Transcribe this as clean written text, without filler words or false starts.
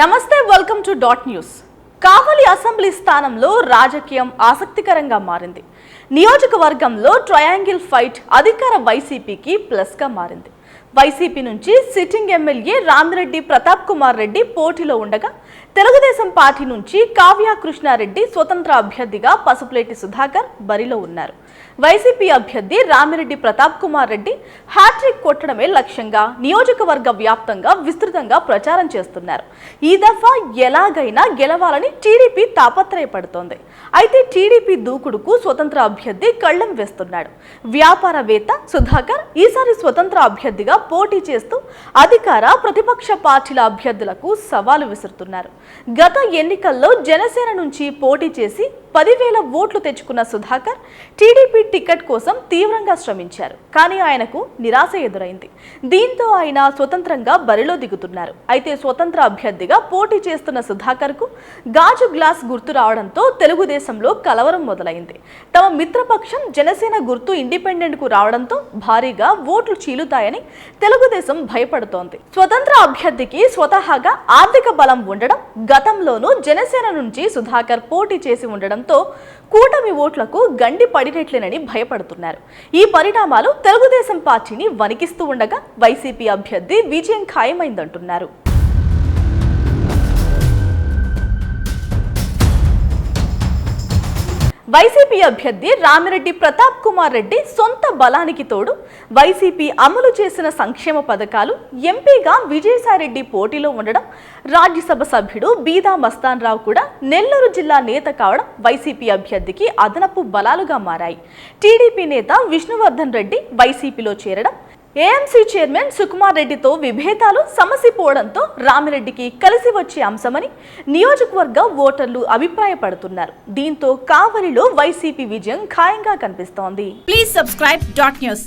నమస్తే, welcome to dot news. Kavali assembly స్థానంలో రాజకీయం ఆసక్తికరంగా మారింది. నియోజకవర్గంలో ట్రయాంగిల్ ఫైట్ అధికార వైసీపీకి ప్లస్గా మారింది. వైసీపీ నుంచి సిట్టింగ్ ఎమ్మెల్యే రామిరెడ్డి ప్రతాప్ కుమార్ రెడ్డి పోటీలో ఉండగా, తెలుగుదేశం పార్టీ నుంచి కావ్య కృష్ణారెడ్డి స్వతంత్ర అభ్యర్థిగా పసుపులేటి సుధాకర్ బరిలో ఉన్నారు. వైసీపీ అభ్యర్థి రామిరెడ్డి ప్రతాప్ కుమార్ రెడ్డి హ్యాట్రిక్ కొట్టడమే లక్ష్యంగా నియోజకవర్గ వ్యాప్తంగా విస్తృతంగా ప్రచారం చేస్తున్నారు. ఈ దఫా ఎలాగైనా గెలవాలని టీడీపీ తాపత్రయపడుతోంది. అయితే టీడీపీ దూకుడుకు స్వతంత్ర అభ్యర్థి కళ్లెం వేస్తున్నాడు. వ్యాపారవేత్త సుధాకర్ ఈసారి స్వతంత్ర అభ్యర్థిగా పోటీ చేస్తూ అధికార ప్రతిపక్ష పార్టీల అభ్యర్థులకు సవాలు విసురుతున్నారు. గత ఎన్నికల్లో జనసేన నుంచి పోటీ చేసి 10,000 ఓట్లు తెచ్చుకున్న సుధాకర్ టీడీపీ టికెట్ కోసం తీవ్రంగా శ్రమించారు. కానీ ఆయనకు నిరాశ ఎదురైంది. దీంతో ఆయన స్వతంత్రంగా బరిలో దిగుతున్నారు. అయితే స్వతంత్ర అభ్యర్థిగా పోటీ చేస్తున్న సుధాకర్కు గాజు గ్లాస్ గుర్తు రావడంతో తెలుగుదేశంలో కలవరం మొదలైంది. తమ మిత్రపక్షం జనసేన గుర్తు ఇండిపెండెంట్కు రావడంతో భారీగా ఓట్లు చీలుతాయని తెలుగుదేశం భయపడుతోంది. స్వతంత్ర అభ్యర్థికి స్వతహాగా ఆర్థిక బలం ఉండడం, గతంలోనూ జనసేన నుంచి సుధాకర్ పోటీ చేసి ఉండడం కూటమి ఓట్లకు గండి పడినట్లేనని భయపడుతున్నారు. ఈ పరిణామాలు తెలుగుదేశం పార్టీని వణికిస్తూ ఉండగా వైసీపీ అభ్యర్థి విజయం ఖాయమైందంటున్నారు. వైసీపీ అభ్యర్థి రామిరెడ్డి ప్రతాప్ కుమార్ రెడ్డి సొంత బలానికి తోడు వైసీపీ అమలు చేసిన సంక్షేమ పథకాలు, ఎంపీగా విజయసాయిరెడ్డి పోటీలో ఉండడం, రాజ్యసభ సభ్యుడు బీదా మస్తాన్ రావు కూడా నెల్లూరు జిల్లా నేత కావడం వైసీపీ అభ్యర్థికి అదనపు బలాలుగా మారాయి. టీడీపీ నేత విష్ణువర్ధన్ రెడ్డి వైసీపీలో చేరడం, ఏఎంసీ చైర్మన్ సుకుమార్ రెడ్డితో విభేదాలు సమసిపోవడంతో రామిరెడ్డికి కలిసి వచ్చే అంశమని నియోజకవర్గ ఓటర్లు అభిప్రాయపడుతున్నారు. దీంతో కావలిలో వైసీపీ విజయం ఖాయంగా కనిపిస్తోంది. Please subscribe dot news.